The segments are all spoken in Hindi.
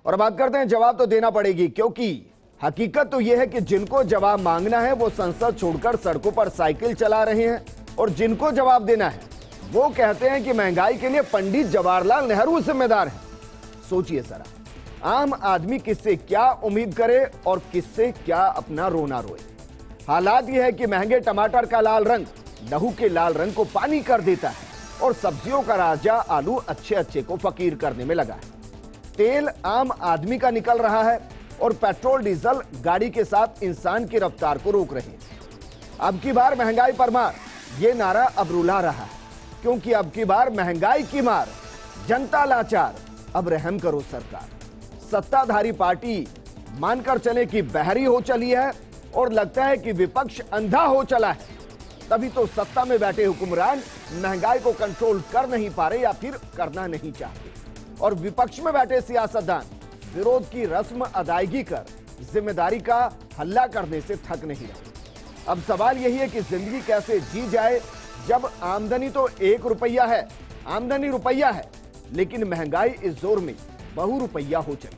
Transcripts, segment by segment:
और बात करते हैं, जवाब तो देना पड़ेगी, क्योंकि हकीकत तो यह है कि जिनको जवाब मांगना है वो संसद छोड़कर सड़कों पर साइकिल चला रहे हैं, और जिनको जवाब देना है वो कहते हैं कि महंगाई के लिए पंडित जवाहरलाल नेहरू जिम्मेदार हैं। सोचिए जरा, आम आदमी किससे क्या उम्मीद करे और किससे क्या अपना रोना रोए। हालात यह है कि महंगे टमाटर का लाल रंग लहू के लाल रंग को पानी कर देता है, और सब्जियों का राजा आलू अच्छे अच्छे को फकीर करने में लगा है। तेल आम आदमी का निकल रहा है और पेट्रोल डीजल गाड़ी के साथ इंसान की रफ्तार को रोक रहे हैं। अब की बार महंगाई पर मार, ये नारा अब रुला रहा है, क्योंकि अब की बार महंगाई की मार, जनता लाचार, अब रहम करो सरकार। सत्ताधारी पार्टी मानकर चले कि बहरी हो चली है और लगता है कि विपक्ष अंधा हो चला है, तभी तो सत्ता में बैठे हुक्मरान महंगाई को कंट्रोल कर नहीं पा रहे या फिर करना नहीं चाहते, और विपक्ष में बैठे सियासतदान विरोध की रस्म अदायगी कर जिम्मेदारी का हल्ला करने से थक नहीं रहे। अब सवाल यही है कि जिंदगी कैसे जी जाए जब आमदनी तो 1 रुपया है, आमदनी रुपया है, लेकिन महंगाई इस जोर में बहु रुपया हो चली।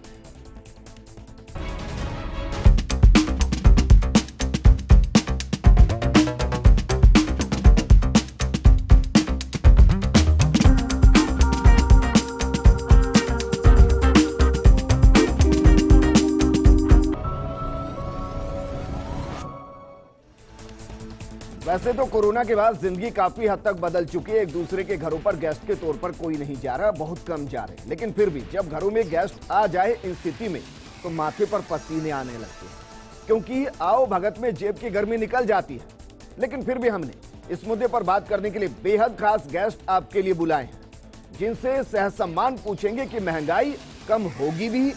वैसे तो कोरोना के बाद जिंदगी काफी हद तक बदल चुकी है। एक दूसरे के घरों पर गेस्ट के तौर पर कोई नहीं जा रहा, बहुत कम जा रहे, लेकिन फिर भी जब घरों में गेस्ट आ जाए इन स्थिति में तो माथे पर पसीने आने लगते हैं, क्योंकि आओ भगत में जेब की गर्मी निकल जाती है। लेकिन फिर भी हमने इस मुद्दे पर बात करने के लिए बेहद खास गेस्ट आपके लिए बुलाए हैं, जिनसे सहसम्मान पूछेंगे कि महंगाई कम होगी भी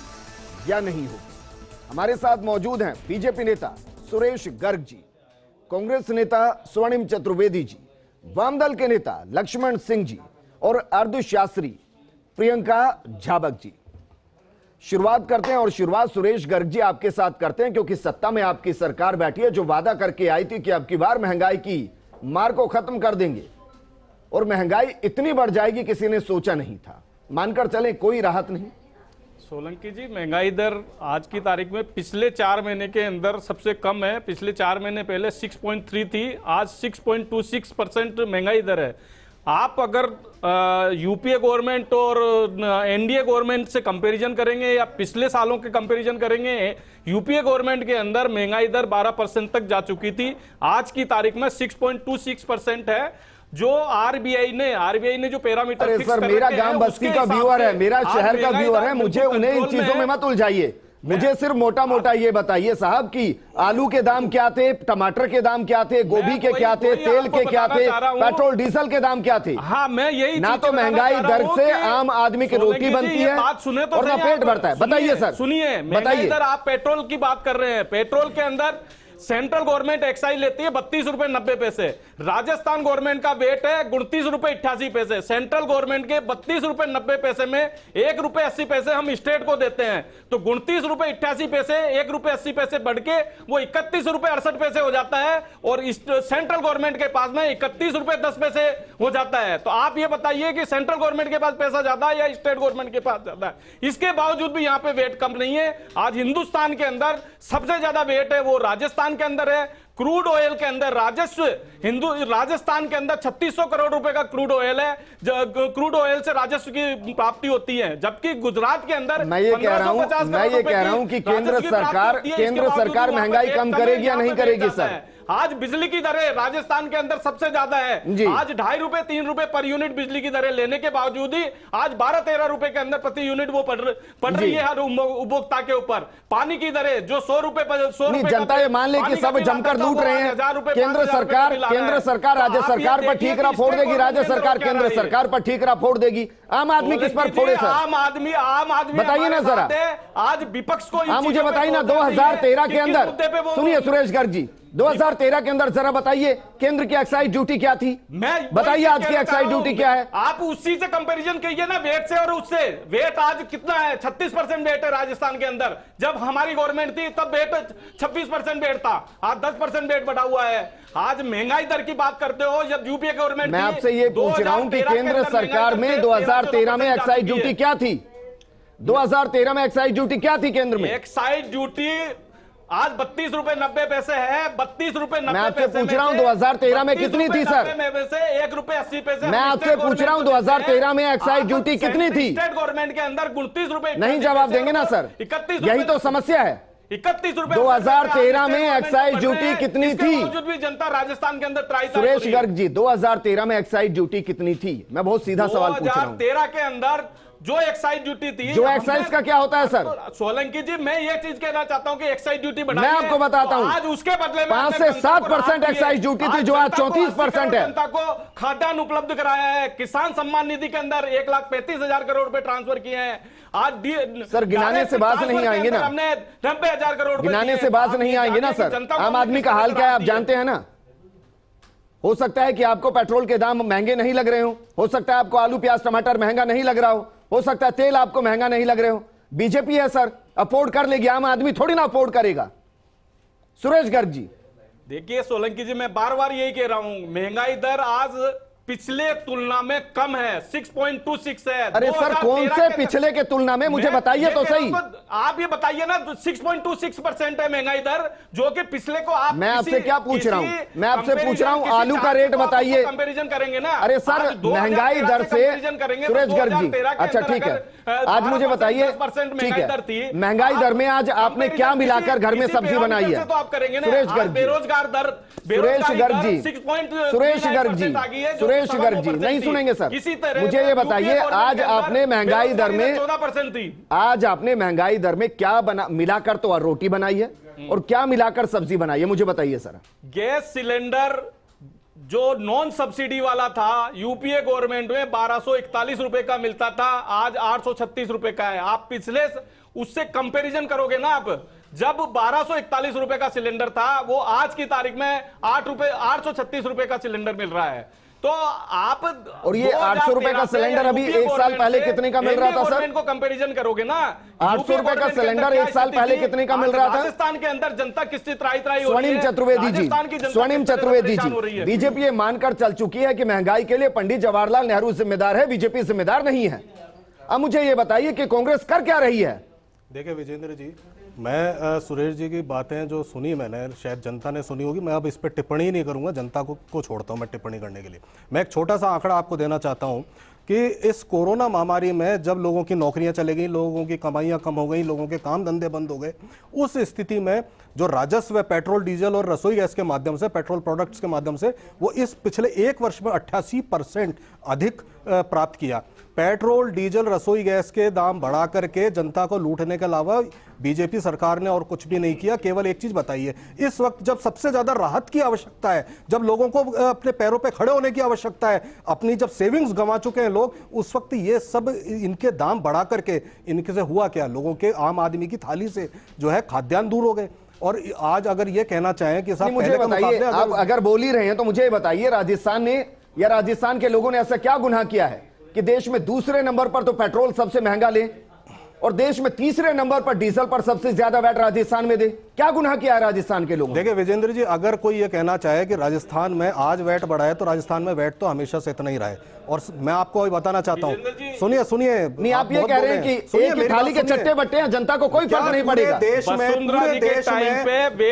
या नहीं होगी। हमारे साथ मौजूद हैं बीजेपी नेता सुरेश गर्ग जी, कांग्रेस नेता स्वर्णिम चतुर्वेदी जी, वामदल के नेता लक्ष्मण सिंह जी और अर्धशास्त्री प्रियंका झाबक जी। शुरुआत करते हैं, और शुरुआत सुरेश गर्ग जी आपके साथ करते हैं, क्योंकि सत्ता में आपकी सरकार बैठी है जो वादा करके आई थी कि अब की बार महंगाई की मार को खत्म कर देंगे, और महंगाई इतनी बढ़ जाएगी किसी ने सोचा नहीं था। मानकर चलें कोई राहत नहीं। सोलंकी जी, महंगाई दर आज की तारीख में पिछले 4 महीने के अंदर सबसे कम है। पिछले 4 महीने पहले 6.3 थी, आज 6.26% महंगाई दर है। आप अगर यूपीए गवर्नमेंट और एनडीए गवर्नमेंट से कंपैरिजन करेंगे या पिछले सालों के कंपैरिजन करेंगे, यूपीए गवर्नमेंट के अंदर महंगाई दर 12% तक जा चुकी थी, आज की तारीख में 6.26% है। जो आरबीआई ने जो पैरामीटर फिक्स कर रखे हैं, मेरा गांव बस्ती का व्यूअर है, मेरा शहर का व्यूअर है, मुझे उन्हें इन चीजों में मत उलझाइए। मुझे सिर्फ मोटा मोटा ये बताइए साहब कि आलू के दाम क्या थे, टमाटर के दाम क्या थे, गोभी के क्या थे, तेल के क्या थे, पेट्रोल डीजल के दाम क्या थे। हाँ, मैं यही ना तो महंगाई दर से आम आदमी की रोटी बनती है बात सुने तो और ना पेट भरता है। बताइए सर, सुनिए, बताइए। आप पेट्रोल की बात कर रहे हैं, पेट्रोल के अंदर सेंट्रल गवर्नमेंट एक्साइज लेती है 32 रुपए 90 पैसे। राजस्थान गवर्नमेंट का वेट है 29 रुपए 88 पैसे। सेंट्रल गवर्नमेंट के 32 रुपए 90 पैसे में 1 रुपए 80 पैसे हम स्टेट को देते हैं, तो 29 रुपए 88 पैसे 1 रुपए 80 पैसे बढ़ के वो 31 रुपए 68 पैसे हो जाता है, और सेंट्रल गवर्नमेंट के पास में 31 रुपए 10 पैसे हो जाता है। तो आप ये बताइए कि सेंट्रल गवर्नमेंट के पास पैसा ज्यादा है या स्टेट गवर्नमेंट के पास ज्यादा है? इसके बावजूद भी यहाँ पे वेट कम नहीं है। आज हिंदुस्तान के अंदर सबसे ज्यादा वेट है वो राजस्थान के अंदर है। क्रूड ऑयल के अंदर राजस्व राजस्थान के अंदर 3600 करोड़ रुपए का क्रूड ऑयल है। क्रूड ऑयल से राजस्व की प्राप्ति होती है, जबकि गुजरात के अंदर मैं ये कह रहा हूं कि केंद्र सरकार महंगाई कम करेगी या नहीं करेगी सर? आज बिजली की दरें राजस्थान के अंदर सबसे ज्यादा है। आज 2.5 रुपए 3 रुपए पर यूनिट बिजली की दरें लेने के बावजूद ही आज 12-13 रुपए के अंदर प्रति यूनिट वो पड़ रही है हर उपभोक्ता के ऊपर। पानी की दरें जो 100 रुपए जनता ये मान ले कि सब जमकर लूट रहे हैं। केंद्र सरकार राज्य सरकार पर ठीकरा फोड़ देगी, राज्य सरकार केंद्र सरकार पर ठीकरा फोड़ देगी। आम आदमी किस पर फोड़े सर? आम आदमी बताइए ना जरा, आज विपक्ष को मुझे बताइए ना 2013 के अंदर, सुनिए सुरेश गर्ग जी, 2013 के अंदर जरा बताइए केंद्र की एक्साइज ड्यूटी क्या थी? बताइए आज की एक्साइज ड्यूटी क्या है? आप उसी से कंपैरिजन कीजिए ना, वेट से और उससे। वेट आज कितना है? 36% वेट है राजस्थान के अंदर। जब हमारी गवर्नमेंट थी तब वेट 26% वेट था, आज 10% वेट बढ़ा हुआ है। आज महंगाई दर की बात करते हो, जब यूपीए गवर्नमेंट, मैं आपसे ये पूछ रहा हूं कि केंद्र सरकार में 2013 में एक्साइज ड्यूटी क्या थी? 2013 में एक्साइज ड्यूटी क्या थी केंद्र में? एक्साइज ड्यूटी आज 32 रुपए 90 पैसे है। 32 रुपए 90 मैं आपसे पैसे पूछ रहा हूं 2013 में कितनी थी सर? 1 रुपए 80 पैसे। मैं आपसे पूछ रहा हूं 2013 में एक्साइज ड्यूटी कितनी थी? स्टेट गवर्नमेंट के अंदर 29 रुपए नहीं जवाब देंगे ना सर? 31, यही तो समस्या है। 31 रुपए 2013 में एक्साइज ड्यूटी कितनी थी? बावजूद भी जनता राजस्थान के अंदर त्राही सुरेश गर्ग जी, 2013 में एक्साइज ड्यूटी कितनी थी? मैं बहुत सीधा सवाल पूछ रहा हूं। 2013 के अंदर जो एक्साइज ड्यूटी थी, जो एक्साइज का क्या होता है सर? सोलंकी जी, मैं ये चीज कहना चाहता हूं कि एक्साइज ड्यूटी बढ़ाई मैं आपको बताता हूं, आज उसके बदले में 5 से 7% एक्साइज ड्यूटी थी, जो आज 34% है। जनता को खाद्यान्न उपलब्ध कराया है। किसान सम्मान निधि के अंदर 1,35,000 करोड़ रुपए ट्रांसफर किए हैं। आज सर गिनाने से बात नहीं आएंगे ना, हमने 90,000 करोड़ गिनाने से बात नहीं आएंगे ना सर। आम आदमी का हाल क्या है आप जानते हैं ना। हो सकता है कि आपको पेट्रोल के दाम महंगे नहीं लग रहे हो सकता है आपको आलू प्याज टमाटर महंगा नहीं लग रहा हो सकता है तेल आपको महंगा नहीं लग रहे हो। बीजेपी है सर, अफोर्ड कर लेगी, आम आदमी थोड़ी ना अफोर्ड करेगा। सुरेश गर्ग जी, देखिए सोलंकी जी, मैं बार बार यही कह रहा हूं, महंगाई दर आज पिछले तुलना में कम है, 6.26 है। अरे सर कौन से पिछले के तुलना में, मुझे बताइए तो सही। आप ये बताइए ना, 6.26% है महंगाई दर, जो कि पिछले को आप मैं आपसे क्या पूछ रहा हूं, मैं आपसे पूछ रहा हूं आलू का रेट बताइए। कंपैरिजन करेंगे ना। अरे सर महंगाई दर से, सुरेश गर्ग जी, अच्छा ठीक है, आज मुझे बताइए, ठीक है, महंगाई दर में आज आपने क्या मिलाकर घर में सब्जी बनाई है? तो आप करेंगे सुरेश गर्ग, बेरोजगार दर, सुरेश गर्ग जी, सुरेश गर्ग जी, सुरेश गर्ग जी, नहीं सुनेंगे सर। मुझे ये बताइए, आज आपने महंगाई दर में 14% थी। आज आपने महंगाई दर में क्या बना मिलाकर तो रोटी बनाई है और क्या मिलाकर सब्जी बनाई है, मुझे बताइए सर। गैस सिलेंडर जो नॉन सब्सिडी वाला था, यूपीए गवर्नमेंट में 1241 रुपए का मिलता था, आज 836 रुपए का है। आप पिछले उससे कंपैरिजन करोगे ना, आप जब 1241 रुपए का सिलेंडर था, वो आज की तारीख में 836 रुपए का सिलेंडर मिल रहा है। तो आप और ये 800 रुपए का सिलेंडर अभी एक साल पहले कितने का मिल रहा था सर? को कंपैरिजन करोगे ना, 800 रुपए का सिलेंडर एक साल पहले कितने का मिल रहा था? राजस्थान के अंदर जनता किससे त्राही हो रही है? स्वर्णिम चतुर्वेदी जी, स्वर्णिम चतुर्वेदी जी, बीजेपी ये मानकर चल चुकी है कि महंगाई के लिए पंडित जवाहरलाल नेहरू जिम्मेदार है, बीजेपी जिम्मेदार नहीं है। अब मुझे ये बताइए कि कांग्रेस कर क्या रही है? देखिए विजेंद्र जी, मैं सुरेश जी की बातें जो सुनी मैंने, शायद जनता ने सुनी होगी, मैं अब इस पर टिप्पणी नहीं करूंगा, जनता को छोड़ता हूं मैं टिप्पणी करने के लिए। मैं एक छोटा सा आंकड़ा आपको देना चाहता हूं कि इस कोरोना महामारी में जब लोगों की नौकरियां चली गई, लोगों की कमाइयां कम हो गई, लोगों के काम धंधे बंद हो गए, उस स्थिति में जो राजस्व है पेट्रोल डीजल और रसोई गैस के माध्यम से, पेट्रोल प्रोडक्ट्स के माध्यम से, वो इस पिछले एक वर्ष में 88% अधिक प्राप्त किया। पेट्रोल डीजल रसोई गैस के दाम बढ़ा करके जनता को लूटने के अलावा बीजेपी सरकार ने और कुछ भी नहीं किया। केवल एक चीज बताइए, इस वक्त जब सबसे ज्यादा राहत की आवश्यकता है, जब लोगों को अपने पैरों पे खड़े होने की आवश्यकता है, अपनी जब सेविंग्स गंवा चुके हैं लोग, उस वक्त ये सब इनके दाम बढ़ा करके इनके से हुआ क्या? लोगों के, आम आदमी की थाली से जो है खाद्यान्न दूर हो गए। और आज अगर ये कहना चाहें कि साहब मुझे बताइए, आप अगर बोल ही रहे हैं तो मुझे बताइए, राजस्थान ने या राजस्थान के लोगों ने ऐसा क्या गुनाह किया है कि देश में दूसरे नंबर पर तो पेट्रोल सबसे महंगा ले और देश में तीसरे नंबर पर डीजल पर सबसे ज्यादा वैट राजस्थान में दे? क्या गुनाह किया है राजस्थान के लोगों? देखिए विजेंद्र जी, अगर कोई ये कहना चाहे कि राजस्थान में आज वैट बढ़ा है, तो राजस्थान में वैट तो हमेशा से इतना ही रहा है। और मैं आपको बताना चाहता हूँ, सुनिए सुनिए, नहीं आप ये कह रहे हैं कि एक ही थाली के चट्टे बट्टे हैं, जनता को कोई फर्क नहीं पड़ेगा। देश में, पूरे देश में,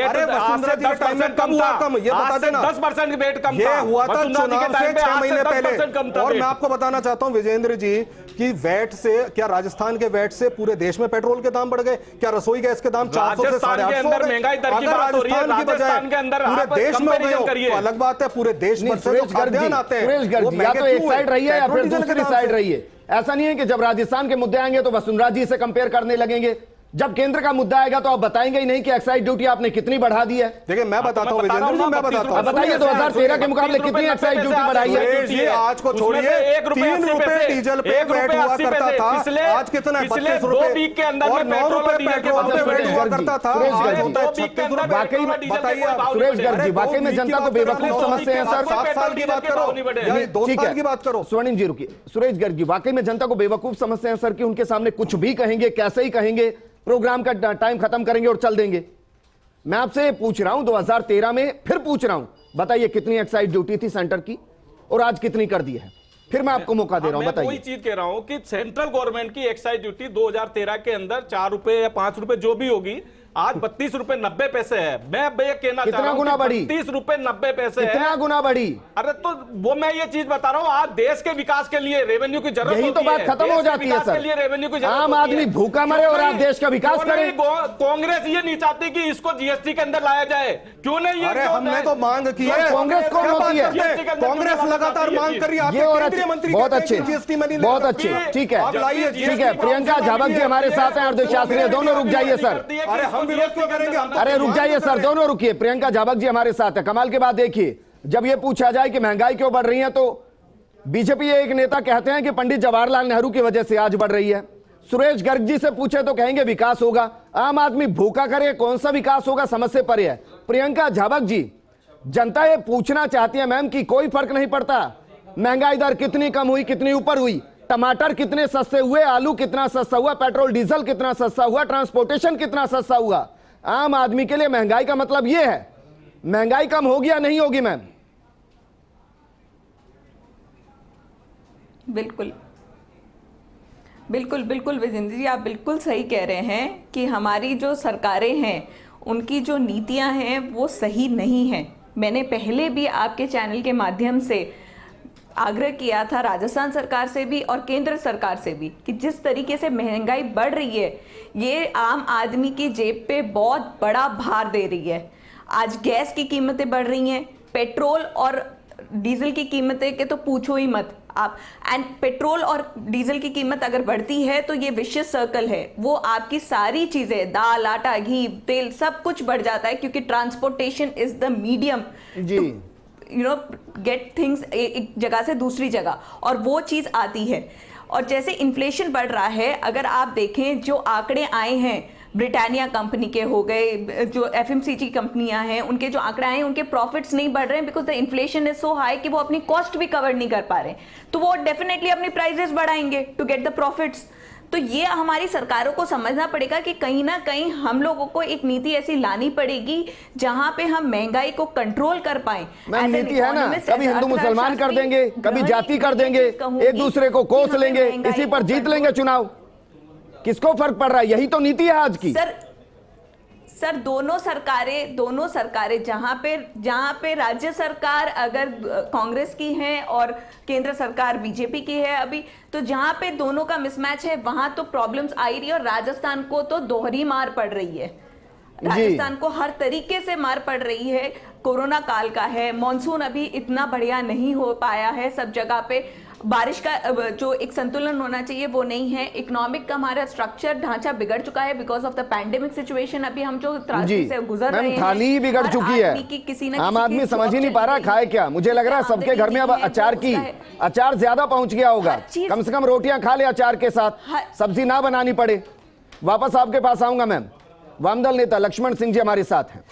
अरे वसुंधरा जी के टाइम में कम हुआ, कम ये बता देना, 10% वेट कम ये हुआ था चुनाव से 6 महीने पहले। और मैं आपको बताना चाहता हूँ विजेंद्र जी कि वैट से, क्या राजस्थान के वैट से पूरे देश में पेट्रोल के दाम बढ़ गए? क्या रसोई गैस के दाम 400 से 850 हो गए? अगर राजस्थान की बजाय पूरे देश में हो गए तो अलग बात है, पूरे देश में खाद्यान्न आते हैं, या तो एक साइड रही है या फिर दूसरी साइड रही है। ऐसा नहीं है कि जब राजस्थान के मुद्दे आएंगे तो वसुंधरा जी से कंपेयर करने लगेंगे, जब केंद्र का मुद्दा आएगा तो आप बताएंगे ही नहीं कि एक्साइज ड्यूटी आपने कितनी बढ़ा दी है। देखिए मैं बताता हूं विजेंद्र जी, मैं बताता हूं, बताइए 2013 के मुकाबले कितनी एक्साइज ड्यूटी बढ़ाई है? ये आज को छोड़िए, 3 रुपए डीजल पे वैट हुआ करता था, आज कितना है? 32 रुपए और 9 रुपए पेट्रोल पे वैट हुआ करता था, आज होता है 36 रुपए। वाकई बताइए सुरेश गर्ग जी, वाकई में जनता को बेवकूफ समझते हैं सर? 7 साल की बात करो, 2 साल की बात करो। स्वर्णिम जी रुकिए, सुरेश गर्ग जी, वाकई में जनता को बेवकूफ समझते हैं सर कि उनके सामने कुछ भी कहेंगे, कैसे ही कहेंगे, प्रोग्राम का टाइम खत्म करेंगे और चल देंगे? मैं आपसे पूछ रहा हूं 2013 में, फिर पूछ रहा हूं, बताइए कितनी एक्साइज ड्यूटी थी सेंटर की और आज कितनी कर दी है? फिर मैं आपको मौका दे रहा हूं, मैं वही बताइए। चीज कह रहा हूं कि सेंट्रल गवर्नमेंट की एक्साइज ड्यूटी 2013 के अंदर 4 रुपए या 5 रुपए जो भी होगी, आज 32 रुपए 90 पैसे है। मैं अब ये कहना चाह रहा हूं गुना बढ़ी? 32 रुपए 90 पैसे है। कितना गुना बढ़ी? अरे तो वो मैं ये चीज बता रहा हूँ, आज देश के विकास के लिए रेवेन्यू की जरूरत यही तो होती है। बात खत्म हो देश के जाती है विकास सर। के लिए रेवेन्यू की जरूरत आम होती आदमी है। भूखा मरे और आप देश का विकास क्यों नहीं करें? कांग्रेस ये नहीं चाहती कि इसको जीएसटी के अंदर लाया जाए? क्यों नहीं? ये अरे क्यों हमने नहीं? तो मांग की है। कांग्रेस कौन क्या बात होती है? करते हैं? कांग्रेस लगातार मांग कर रही है। ये और केंद्रीय मंत्री बहुत कहते हैं अच्छे, कि जीएसटी में नहीं बहुत लेना। अच्छे, ठीक है, आप लाइए ठीक है। प्रियंका झाबक जी हमारे साथ हैं और देव शास्त्री दोनों रुक जाइए सर। अरे हम विरोध क्यों करेंगे? हम तो अरे रुक जाइए सर, दोनों रुकिए। प्रियंका झाबक जी हमारे साथ है। कमाल की बात देखिए, जब ये पूछा जाए कि महंगाई क्यों बढ़ रही है तो बीजेपी एक नेता कहते हैं कि पंडित जवाहरलाल नेहरू की वजह से आज बढ़ रही है। सुरेश गर्ग जी से पूछे तो कहेंगे विकास होगा। आम आदमी भूखा करे, कौन सा विकास होगा, समझ से परे है। प्रियंका झाबक जी, जनता ये पूछना चाहती है मैम कि कोई फर्क नहीं पड़ता, महंगाई दर कितनी कम हुई, कितनी ऊपर हुई, टमाटर कितने सस्ते हुए, आलू कितना सस्ता हुआ, पेट्रोल डीजल कितना सस्ता हुआ, ट्रांसपोर्टेशन कितना सस्ता हुआ। आम आदमी के लिए महंगाई का मतलब यह है। महंगाई कम होगी या नहीं होगी मैम? बिल्कुल बिल्कुल बिल्कुल विजेंद्र जी, आप बिल्कुल सही कह रहे हैं कि हमारी जो सरकारें हैं उनकी जो नीतियां हैं वो सही नहीं हैं। मैंने पहले भी आपके चैनल के माध्यम से आग्रह किया था, राजस्थान सरकार से भी और केंद्र सरकार से भी, कि जिस तरीके से महंगाई बढ़ रही है ये आम आदमी की जेब पे बहुत बड़ा भार दे रही है। आज गैस की कीमतें बढ़ रही हैं, पेट्रोल और डीजल की कीमतें के तो पूछो ही मत आप। एंड पेट्रोल और डीजल की कीमत अगर बढ़ती है तो ये विशिष्ट सर्कल है, वो आपकी सारी चीजें, दाल, आटा, घी, तेल, सब कुछ बढ़ जाता है, क्योंकि ट्रांसपोर्टेशन इज द मीडियम जी, यू नो गेट थिंग्स एक जगह से दूसरी जगह, और वो चीज आती है। और जैसे इन्फ्लेशन बढ़ रहा है, अगर आप देखें जो आंकड़े आए हैं, ब्रिटानिया कंपनी के हो गए, जो एफएमसीजी कंपनियां हैं, उनके जो आंकड़े आए हैं, उनके प्रॉफिट्स नहीं बढ़ रहे हैं because the inflation is so high कि वो अपनी कॉस्ट भी कवर नहीं कर पा रहे, तो वो डेफिनेटली अपनी प्राइसेस बढ़ाएंगे टू गेट द प्रॉफिट्स। तो ये हमारी सरकारों को समझना पड़ेगा कि कहीं ना कहीं हम लोगों को एक नीति ऐसी लानी पड़ेगी जहां पे हम महंगाई को कंट्रोल कर पाए। मैम नीति है ना, कभी हिंदू मुसलमान कर देंगे, कभी जाति कर देंगे, एक दूसरे को कोस लेंगे, इसी पर जीत लेंगे चुनाव। किसको फर्क पड़ रहा है? यही तो नीति है आज की। सर दोनों सरकारें जहां पे राज्य सरकार अगर कांग्रेस की है और केंद्र सरकार बीजेपी की है अभी, तो जहां पे दोनों का मिसमैच है वहां तो प्रॉब्लम्स आ ही रही है। और राजस्थान को तो दोहरी मार पड़ रही है, राजस्थान को हर तरीके से मार पड़ रही है। कोरोना काल का है, मॉनसून अभी इतना बढ़िया नहीं हो पाया है, सब जगह पे बारिश का जो एक संतुलन होना चाहिए वो नहीं है। इकोनॉमिक का हमारा स्ट्रक्चर ढांचा बिगड़ चुका है because of the pandemic situation. अभी हम जो त्रासदी से गुजर रहे हैं, थाली ही बिगड़ चुकी है। आम आदमी समझ ही नहीं पा रहा खाए क्या। मुझे लग रहा है सबके घर में अब अचार ज्यादा पहुंच गया होगा। कम से कम रोटियां खा ले अचार के साथ, सब्जी ना बनानी पड़े। वापस आपके पास आऊंगा मैम। वामदल नेता लक्ष्मण सिंह जी हमारे साथ हैं।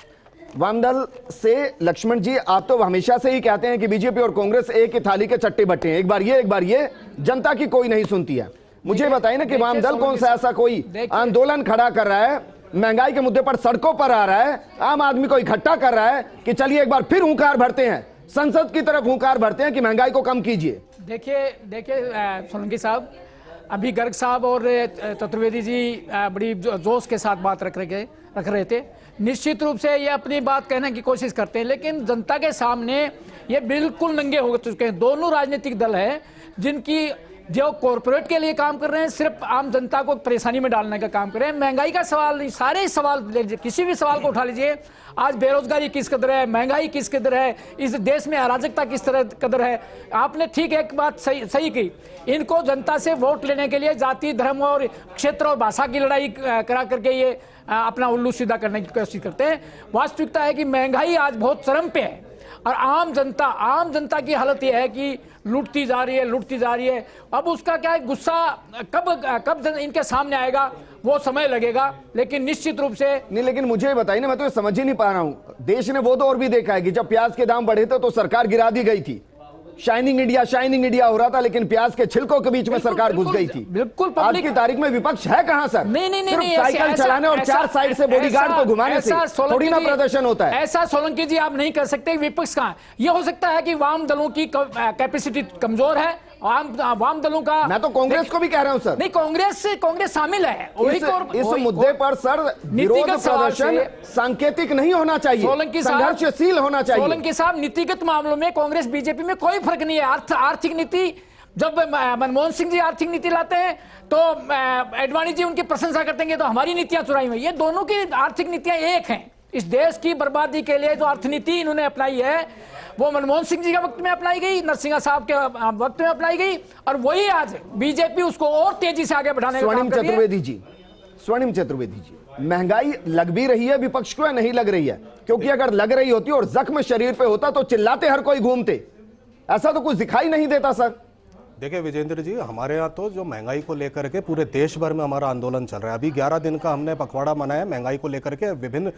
वामदल से लक्ष्मण जी, आप तो हमेशा से ही कहते हैं कि बीजेपी और कांग्रेस एक ही थाली के चट्टे बट्टे हैं, एक बार ये जनता की कोई नहीं सुनती है। मुझे बताइए ना कि वामदल कौन सा ऐसा कोई आंदोलन खड़ा कर रहा है, महंगाई के मुद्दे पर सड़कों पर आ रहा है, आम आदमी को इकट्ठा कर रहा है कि चलिए एक बार फिर हुंकार भरते हैं, संसद की तरफ हुंकार भरते हैं कि महंगाई को कम कीजिए। देखिए सोलंकी साहब, अभी गर्ग साहब और चतुर्वेदी जी बड़ी जोश के साथ बात रख रहे थे। निश्चित रूप से ये अपनी बात कहने की कोशिश करते हैं, लेकिन जनता के सामने ये बिल्कुल नंगे हो चुके हैं। दोनों राजनीतिक दल हैं जिनकी जो कॉरपोरेट के लिए काम कर रहे हैं, सिर्फ आम जनता को परेशानी में डालने का काम कर रहे हैं। महंगाई का सवाल नहीं, सारे सवाल किसी भी सवाल को उठा लीजिए। आज बेरोजगारी किस कदर है, महंगाई किस कदर है, इस देश में अराजकता किस तरह कदर है। आपने ठीक एक बात सही की, इनको जनता से वोट लेने के लिए जाति, धर्म और क्षेत्र और भाषा की लड़ाई करा करके ये अपना उल्लू सीधा करने की कोशिश करते हैं। वास्तविकता है कि महंगाई आज बहुत चरम पे है और आम जनता की हालत यह है कि लूटती जा रही है। अब उसका क्या है, गुस्सा कब इनके सामने आएगा वो समय लगेगा, लेकिन निश्चित रूप से नहीं। लेकिन मुझे बताइए ना, मैं तो ये समझ ही नहीं पा रहा हूं। देश ने वो दौर भी देखा है कि जब प्याज के दाम बढ़े थे तो सरकार गिरा दी गई थी, शाइनिंग इंडिया हो रहा था, लेकिन प्याज के छिलकों के बीच में सरकार घुस गई थी। बिल्कुल आज की तारीख में विपक्ष है कहां सर? नहीं, साइकिल चलाने और चार साइड से बॉडीगार्ड को घुमाने से थोड़ी ना प्रदर्शन होता है। ऐसा सोलंकी जी आप नहीं कर सकते। विपक्ष कहां? यह हो सकता है कि वाम दलों की कैपेसिटी कमजोर है वाम दलों का। मैं तो कांग्रेस को भी कह रहा हूं सर। नहीं, कांग्रेस शामिल है इस मुद्दे पर सर विरोध प्रदर्शन सांकेतिक नहीं होना चाहिए, संघर्षशील होना चाहिए। सोलंकी साहब, नीतिगत मामलों में कांग्रेस बीजेपी में कोई फर्क नहीं है। आर्थिक नीति, जब मनमोहन सिंह जी आर्थिक नीति लाते हैं तो एडवाणी जी उनकी प्रशंसा करते हैं तो हमारी नीतियां चुराई हुई। ये दोनों की आर्थिक नीतियां एक हैं। इस देश की बर्बादी के लिए जो अर्थनीति इन्होंने अपनाई है वो मनमोहन सिंह जी के वक्त में अपनाई गई, नरसिंह साहब के वक्त में अपनाई गई, और वही आज बीजेपी उसको और तेजी से आगे बढ़ाने का काम कर रही है। स्वर्णिम चतुर्वेदी जी, महंगाई लग भी रही है विपक्ष को या नहीं लग रही है? क्योंकि अगर लग रही होती और जख्म शरीर पे होता तो चिल्लाते हर कोई घूमते, ऐसा तो कुछ दिखाई नहीं देता सर। देखिए विजेंद्र जी, हमारे यहाँ तो जो महंगाई को लेकर के पूरे देश भर में हमारा आंदोलन चल रहा है। अभी 11 दिन का हमने पखवाड़ा मनाया महंगाई को लेकर के, विभिन्न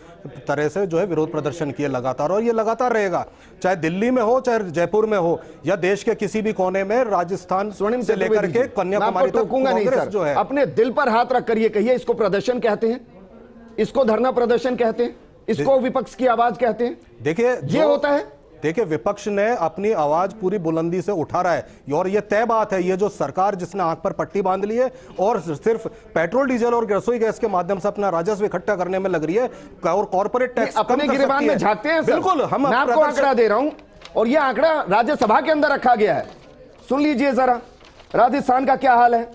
तरह से जो है विरोध प्रदर्शन किए लगातार, और ये लगातार रहेगा, चाहे दिल्ली में हो, चाहे जयपुर में हो, या देश के किसी भी कोने में, राजस्थान से लेकर के कन्याकुमारी तक कांग्रेस जो है। अपने दिल पर हाथ रख कर ये कहिए, इसको प्रदर्शन कहते हैं, इसको धरना प्रदर्शन कहते हैं, इसको विपक्ष की आवाज कहते हैं? देखिए ये होता है। देखिए विपक्ष ने अपनी आवाज पूरी बुलंदी से उठा रहा है, और ये तय बात है, ये जो सरकार जिसने आंख पर पट्टी बांध ली है और सिर्फ पेट्रोल डीजल और रसोई गैस के माध्यम से अपना राजस्व इकट्ठा करने में लग रही है, और कॉर्पोरेट टैक्स अपने गिरबान में झांकते हैं। बिल्कुल, मैं आपको आंकड़ा दे रहा हूं, और यह आंकड़ा राज्यसभा के अंदर रखा गया है, सुन लीजिए जरा। राजस्थान का क्या हाल है?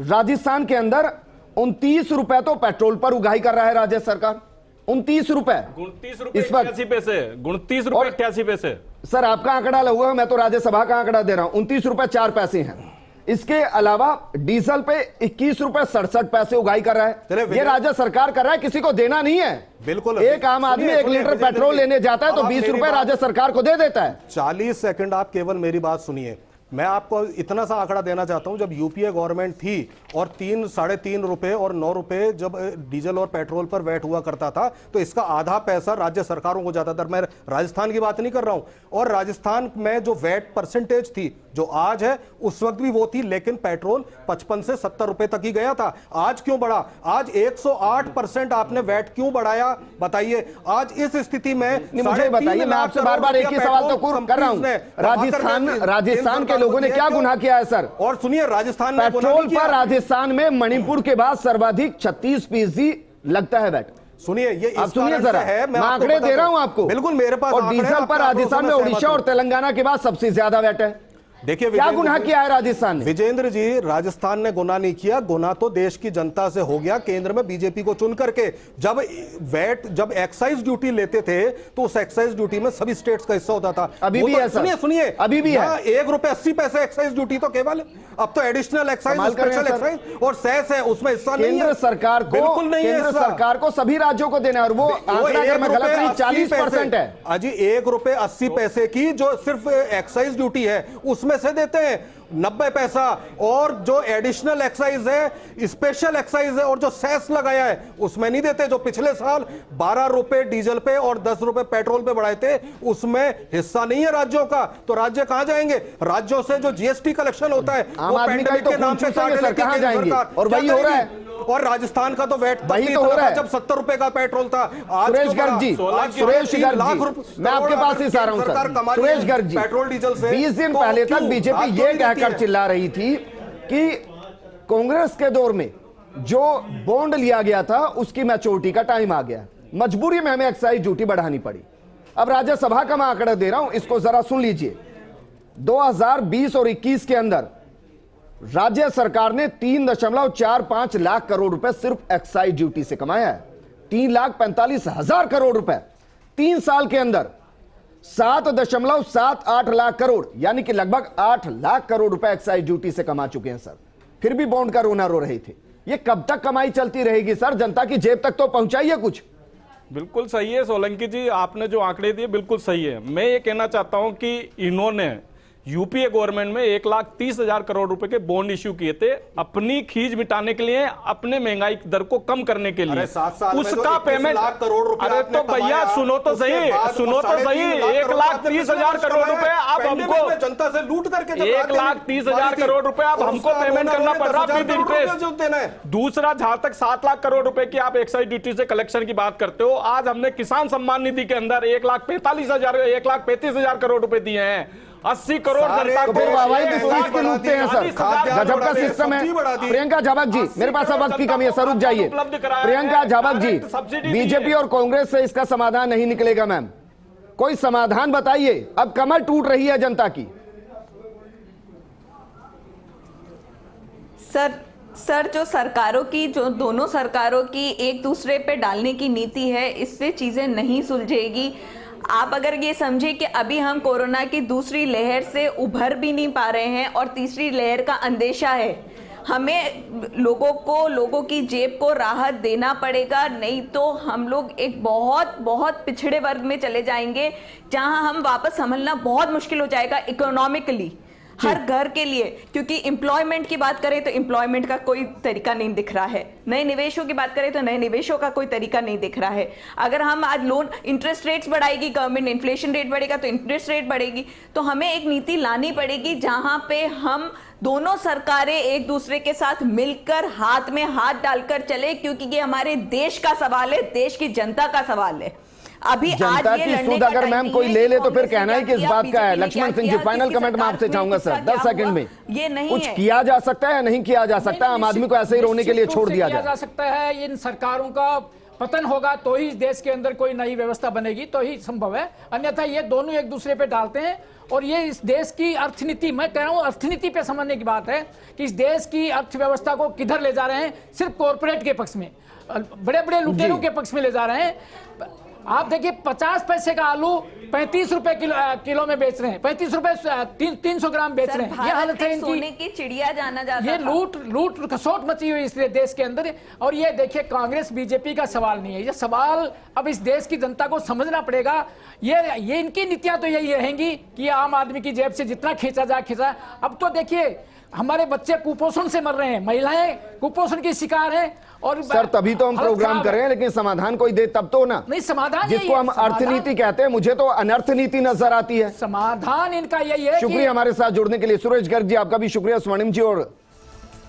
राजस्थान के अंदर 29 रुपए तो पेट्रोल पर उगाही कर रहा है राज्य सरकार। 29 रुपए, 29 रुपए 88 पैसे, 29 रुपए 88 पैसे। सर आपका आंकड़ा लगूगा, मैं तो राज्यसभा का आंकड़ा दे रहा हूं। 29 रुपए 4 पैसे हैं। इसके अलावा डीजल पे 21 रुपए 67 पैसे उगाही कर रहा है। ये राज्य सरकार कर रहा है, किसी को देना नहीं है। बिल्कुल, एक आम आदमी 1 लीटर पेट्रोल लेने जाता है तो 20 रुपए राज्य सरकार को दे देता है। 40 सेकंड आप केवल मेरी बात सुनिए। मैं आपको इतना सा आंकड़ा देना चाहता हूं, जब यूपीए गवर्नमेंट थी और 3, साढ़े 3 रुपए और 9 रुपए जब डीजल और पेट्रोल पर वैट हुआ करता था, तो इसका आधा पैसा राज्य सरकारों को जाता था। मैं राजस्थान की बात नहीं कर रहा हूं, और राजस्थान में जो वैट परसेंटेज थी जो आज है उस वक्त भी वो थी, लेकिन पेट्रोल 55 से 70 रुपए तक ही गया था। आज क्यों बढ़ा? आज 108% आपने वैट क्यों बढ़ाया बताइए? आज इस स्थिति में मुझे बताइए, मैं आपसे बार बार एक ही सवाल तो कर रहा हूं। राजस्थान के लोगों ने क्या गुनाह किया है सर? और सुनिए, राजस्थान में पेट्रोल पर राजस्थान में मणिपुर के बाद सर्वाधिक 36% लगता है वैट। सुनिए, ये आप सुनिए जरा, मैं आंकड़े दे रहा हूं आपको। बिल्कुल मेरे पास। और डीजल पर राजस्थान में उड़ीसा और तेलंगाना के बाद सबसे ज्यादा वैट है। देखिए क्या गुनाह किया है राजस्थान ने? विजेंद्र जी, राजस्थान ने गुनाह नहीं किया, गुनाह तो देश की जनता से हो गया केंद्र में बीजेपी को चुन करके। जब एक्साइज ड्यूटी लेते थे तो उस एक्साइज ड्यूटी में सभी स्टेट्स का हिस्सा होता था। अभी भी है सर, सुनिए अभी भी है। 1 रुपए 80 पैसे एक्साइज ड्यूटी तो केवल, अब तो एडिशनल एक्साइज, स्पेशल एक्साइज और सेस है, उसमें हिस्सा नहीं है। केंद्र सरकार को, बिल्कुल नहीं है, केंद्र सरकार को सभी राज्यों को देना है, और वो आंकड़ा अगर मैं गलत नहीं 40% है। अजी 1 रुपए 80 पैसे की जो सिर्फ एक्साइज ड्यूटी है उसमें से देते हैं 90 पैसा, और जो एडिशनल एक्साइज है, स्पेशल एक्साइज है और जो सेस लगाया है उसमें नहीं देते। जो पिछले साल 12 रुपए डीजल पे और 10 रुपए पेट्रोल पे बढ़ाए थे उसमें हिस्सा नहीं है राज्यों का, तो राज्य कहां जाएंगे? राज्यों से जो जीएसटी कलेक्शन होता है आम आदमी का तो नाम पे कहां जाएंगे? और वही हो रहा है। और राजस्थान का तो वैट वही तो हो रहा है जब 70 रुपए का पेट्रोल था। आज सुरेश गर्ग जी, मैं आपके पास ही आ रहा हूं sir. Suresh Garg ji, petrol diesel से 20 दिन पहले तक बीजेपी ये कहकर चिल्ला रही थी कि कांग्रेस के दौर में जो बॉन्ड लिया गया था उसकी मैच्योरिटी का टाइम आ गया, मजबूरी में हमें एक्साइज ड्यूटी बढ़ानी पड़ी। अब राज्यसभा का मैं आंकड़ा दे रहा हूं, इसको जरा सुन लीजिए। 2020 और 21 के अंदर राज्य सरकार ने 3.45 लाख करोड़ रुपए सिर्फ एक्साइज ड्यूटी से कमाया है। 3,45,000 करोड़ रुपए 3 साल के अंदर। 7.78 लाख करोड़, यानी कि लगभग 8 लाख करोड़ रुपए एक्साइज ड्यूटी से कमा चुके हैं सर। फिर भी बॉन्ड का रोना रो रहे थे। ये कब तक कमाई चलती रहेगी सर? जनता की जेब तक तो पहुंचाइए कुछ। बिल्कुल सही है सोलंकी जी, आपने जो आंकड़े दिए बिल्कुल सही है। मैं ये कहना चाहता हूं कि इन्होंने यूपीए गवर्नमेंट में 1,30,000 करोड़ रुपए के बॉन्ड इश्यू किए थे अपनी खींच मिटाने के लिए, अपने महंगाई दर को कम करने के लिए। उसका पेमेंट, अरे तो भैया सुनो तो सही, 1,30,000 करोड़ रुपए अब हमको जनता से लूट करके 1,30,000 करोड़ रुपए अब हमको पेमेंट करना पड़ रहा है विद इंटरेस्ट। दूसरा, जहां तक 7 लाख करोड़ रुपए की आप एक्साइज ड्यूटी से कलेक्शन की बात करते हो, आज हमने किसान सम्मान निधि के अंदर 1,45,000 करोड़ रुपए दिए हैं। 80 करोड़ जनता तो को फिर वाहवाही किस 1 चीज लाख के लूटते हैं सर? गजब का सिस्टम है। प्रियंका झाबक जी, मेरे पास अब वक्त की कमी है सर, रुक जाइए। प्रियंका झाबक जी, बीजेपी और कांग्रेस से इसका समाधान नहीं निकलेगा मैम, कोई समाधान बताइए। अब कमर टूट रही है जनता की। सर जो सरकारों की, जो दोनों सरकारों की एक दूसरे पे डालने की नीति है, इससे चीजें नहीं सुलझेगी। आप अगर ये समझे कि अभी हम कोरोना की दूसरी लहर से उभर भी नहीं पा रहे हैं और तीसरी लहर का अंदेशा है, हमें लोगों की जेब को राहत देना पड़ेगा, नहीं तो हम लोग एक बहुत बहुत पिछड़े वर्ग में चले जाएंगे, जहां हम वापस संभलना बहुत मुश्किल हो जाएगा इकोनॉमिकली, हर घर के लिए। क्योंकि एम्प्लॉयमेंट की बात करें तो एम्प्लॉयमेंट का कोई तरीका नहीं दिख रहा है, नए निवेशों की बात करें तो नए निवेशों का कोई तरीका नहीं दिख रहा है। अगर हम आज लोन इंटरेस्ट रेट्स बढ़ाएगी गवर्नमेंट, इन्फ्लेशन रेट बढ़ेगा तो इंटरेस्ट रेट बढ़ेगी। तो हमें एक नीति लानी पड़ेगी जहां पे हम दोनों सरकारें एक दूसरे के साथ मिलकर हाथ में हाथ डालकर चले, क्योंकि ये हमारे देश का सवाल है, देश की जनता का सवाल है। अभी जनता की सुध अगर मैम कोई ले ले तो फिर कहना ही किस बात का है। लक्ष्मण सिंह जी, फाइनल कमेंट मैं आपसे चाहूंगा सर, 10 सेकंड में। ये नहीं कुछ किया जा सकता है या नहीं किया जा सकता? आम आदमी को ऐसे ही रोने के लिए छोड़ दिया जा जाए? सकता है। इन सरकारों का पतन होगा तो ही इस देश के अंदर कोई नई व्यवस्था बनेगी, तो ही संभव है। अन्यथा ये दोनों एक दूसरे पे डालते हैं और ये इस देश की अर्थनीति, मैं कह रहा हूं अर्थनीति पे समझने की बात है कि इस देश की अर्थव्यवस्था को किधर ले जा रहे हैं। सिर्फ कॉर्पोरेट के पक्ष में, बड़े बड़े लुटेरों के पक्ष में ले जा रहे हैं। आप देखिए 50 पैसे का आलू 35 रुपए किलो में बेच रहे हैं, 35 रुपए 300 ग्राम बेच रहे हैं। ये हालत है इनकी। सोने की चिड़िया जाना जाता ये लूट खसोट मची हुई इस देश के अंदर। और ये देखिए कांग्रेस बीजेपी का सवाल नहीं है, ये सवाल अब इस देश की जनता को समझना पड़ेगा। ये इनकी नीतियां तो यही रहेंगी कि आम आदमी की जेब से जितना खींचा जाए खींचा। अब तो देखिए हमारे बच्चे कुपोषण से मर रहे हैं, महिलाएं कुपोषण की शिकार हैं। और सर तभी तो हम प्रोग्राम कर रहे हैं, लेकिन समाधान कोई दे तब तो ना। नहीं, समाधान जिसको हम अर्थनीति कहते हैं, मुझे तो अनर्थ नीति नजर आती है। समाधान इनका यही है। शुक्रिया हमारे साथ जुड़ने के लिए सुरेश गर्ग जी, आपका भी शुक्रिया। स्वर्णिम जी और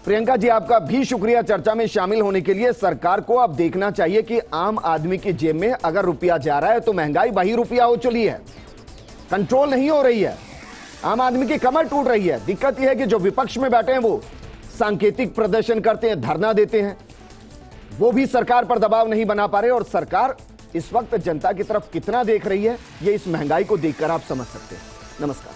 प्रियंका जी, आपका भी शुक्रिया चर्चा में शामिल होने के लिए। सरकार को अब देखना चाहिए कि आम आदमी की जेब में अगर रुपया जा रहा है तो महंगाई वही रुपया हो चली है, कंट्रोल नहीं हो रही है, आम आदमी की कमर टूट रही है। दिक्कत यह है कि जो विपक्ष में बैठे हैं वो सांकेतिक प्रदर्शन करते हैं, धरना देते हैं, वो भी सरकार पर दबाव नहीं बना पा रहे। और सरकार इस वक्त जनता की तरफ कितना देख रही है, ये इस महंगाई को देखकर आप समझ सकते हैं। नमस्कार।